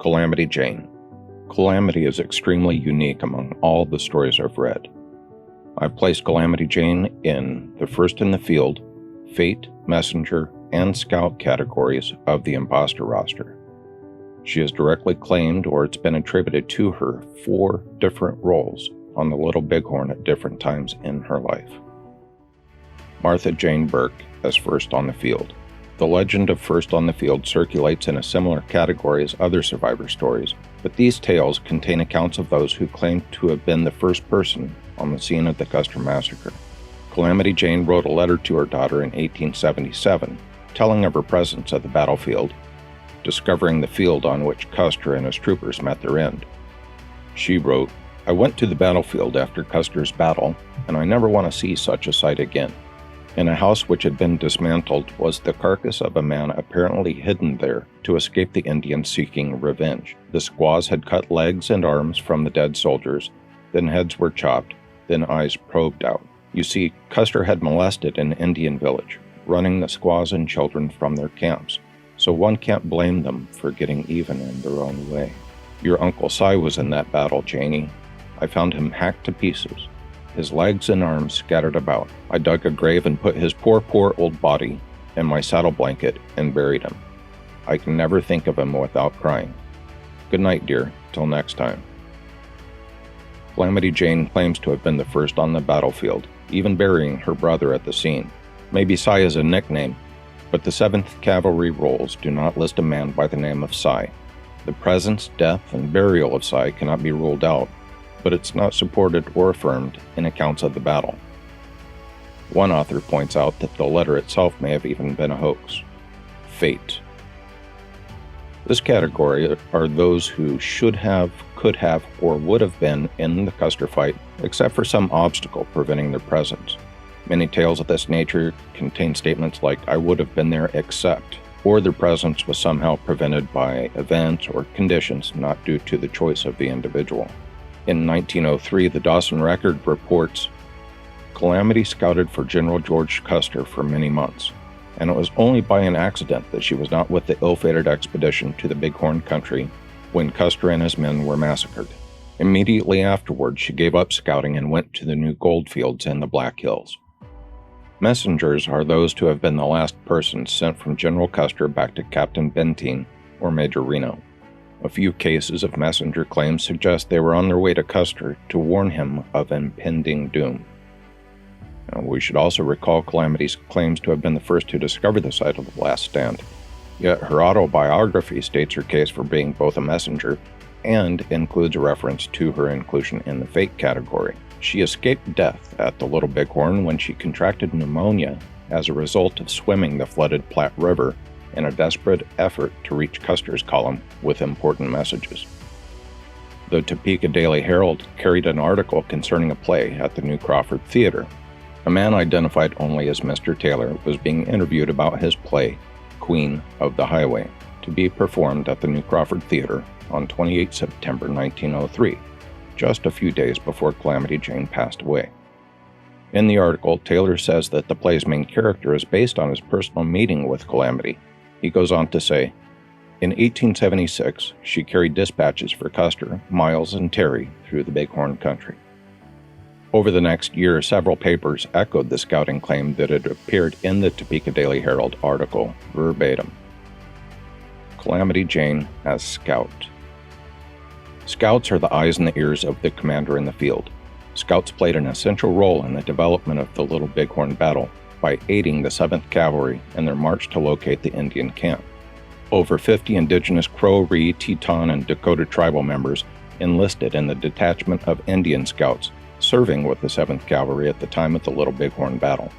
Calamity Jane. Calamity is extremely unique among all the stories I've read. I've placed Calamity Jane in the first in the field, Fate, Messenger, and Scout categories of the Impostor roster. She has directly claimed, or it's been attributed to her, 4 different roles on the Little Bighorn at different times in her life. Martha Jane Burke as First on the Field. The legend of First on the Field circulates in a similar category as other survivor stories, but these tales contain accounts of those who claim to have been the first person on the scene of the Custer massacre. Calamity Jane wrote a letter to her daughter in 1877, telling of her presence at the battlefield, discovering the field on which Custer and his troopers met their end. She wrote, "I went to the battlefield after Custer's battle, and I never want to see such a sight again. In a house which had been dismantled was the carcass of a man apparently hidden there to escape the Indians seeking revenge. The squaws had cut legs and arms from the dead soldiers, then heads were chopped, then eyes probed out. You see, Custer had molested an Indian village, running the squaws and children from their camps, so one can't blame them for getting even in their own way. Your Uncle Si was in that battle, Janie. I found him hacked to pieces, his legs and arms scattered about. I dug a grave and put his poor old body in my saddle blanket and buried him. I can never think of him without crying. Good night, dear. Till next time." Calamity Jane claims to have been the first on the battlefield, even burying her brother at the scene. Maybe Si is a nickname, but the 7th Cavalry rolls do not list a man by the name of Si. The presence, death, and burial of Si cannot be ruled out, but it's not supported or affirmed in accounts of the battle. One author points out that the letter itself may have even been a hoax. Fate. This category are those who should have, could have, or would have been in the Custer fight, except for some obstacle preventing their presence. Many tales of this nature contain statements like, "I would have been there except," or their presence was somehow prevented by events or conditions not due to the choice of the individual. In 1903, the Dawson Record reports, "Calamity scouted for General George Custer for many months, and it was only by an accident that she was not with the ill-fated expedition to the Bighorn country when Custer and his men were massacred. Immediately afterward, she gave up scouting and went to the new gold fields in the Black Hills." Messengers are those to have been the last persons sent from General Custer back to Captain Benteen or Major Reno. A few cases of messenger claims suggest they were on their way to Custer to warn him of impending doom. Now, we should also recall Calamity's claims to have been the first to discover the site of the last stand, yet her autobiography states her case for being both a messenger and includes a reference to her inclusion in the Fate category. She escaped death at the Little Bighorn when she contracted pneumonia as a result of swimming the flooded Platte River in a desperate effort to reach Custer's column with important messages. The Topeka Daily Herald carried an article concerning a play at the New Crawford Theater. A man identified only as Mr. Taylor was being interviewed about his play, Queen of the Highway, to be performed at the New Crawford Theater on 28 September 1903, just a few days before Calamity Jane passed away. In the article, Taylor says that the play's main character is based on his personal meeting with Calamity. He goes on to say, "In 1876, she carried dispatches for Custer, Miles, and Terry through the Bighorn country." Over the next year, several papers echoed the scouting claim that had appeared in the Topeka Daily Herald article, verbatim. Calamity Jane as Scout. Scouts are the eyes and the ears of the commander in the field. Scouts played an essential role in the development of the Little Bighorn battle by aiding the 7th Cavalry in their march to locate the Indian camp. Over 50 indigenous Crow, Ree, Teton, and Dakota tribal members enlisted in the detachment of Indian Scouts serving with the 7th Cavalry at the time of the Little Bighorn battle.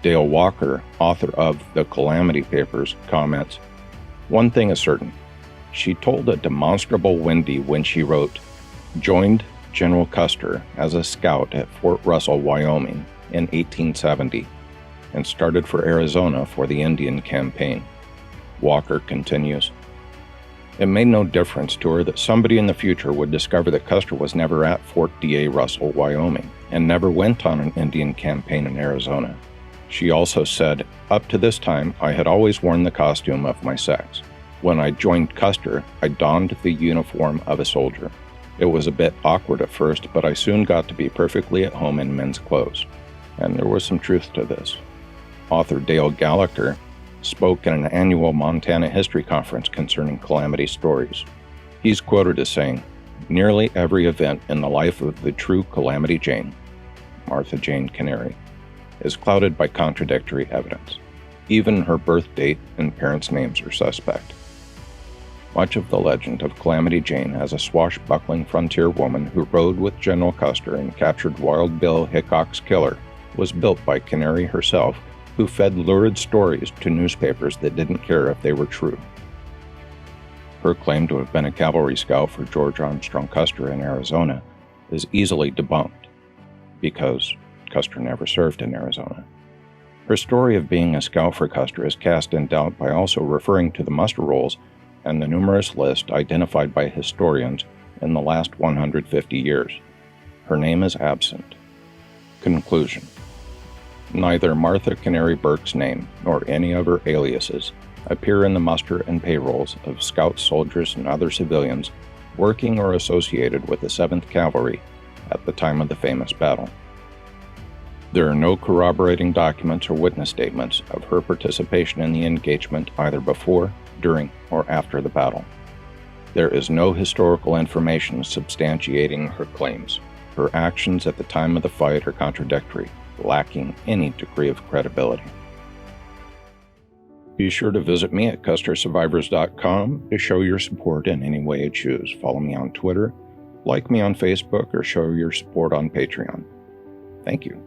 Dale Walker, author of the Calamity Papers, comments, "One thing is certain. She told a demonstrable Wendy when she wrote, 'Joined General Custer as a scout at Fort Russell, Wyoming in 1870, and started for Arizona for the Indian campaign.'" Walker continues, "It made no difference to her that somebody in the future would discover that Custer was never at Fort D.A. Russell, Wyoming, and never went on an Indian campaign in Arizona. She also said, 'Up to this time, I had always worn the costume of my sex. When I joined Custer, I donned the uniform of a soldier. It was a bit awkward at first, but I soon got to be perfectly at home in men's clothes. And there was some truth to this. Author Dale Gallagher spoke at an annual Montana history conference concerning Calamity stories. He's quoted as saying, "Nearly every event in the life of the true Calamity Jane, Martha Jane Canary, is clouded by contradictory evidence. Even her birth date and parents' names are suspect." Much of the legend of Calamity Jane as a swashbuckling frontier woman who rode with General Custer and captured Wild Bill Hickok's killer was built by Canary herself, who fed lurid stories to newspapers that didn't care if they were true. Her claim to have been a cavalry scout for George Armstrong Custer in Arizona is easily debunked, because Custer never served in Arizona. Her story of being a scout for Custer is cast in doubt by also referring to the muster rolls and the numerous lists identified by historians in the last 150 years. Her name is absent. Conclusion: neither Martha Canary Burke's name nor any of her aliases appear in the muster and payrolls of scouts, soldiers, and other civilians working or associated with the 7th Cavalry at the time of the famous battle. There are no corroborating documents or witness statements of her participation in the engagement either before, during, or after the battle. There is no historical information substantiating her claims. Her actions at the time of the fight are contradictory, lacking any degree of credibility. Be sure to visit me at CusterSurvivors.com to show your support in any way you choose. Follow me on Twitter, like me on Facebook, or show your support on Patreon. Thank you.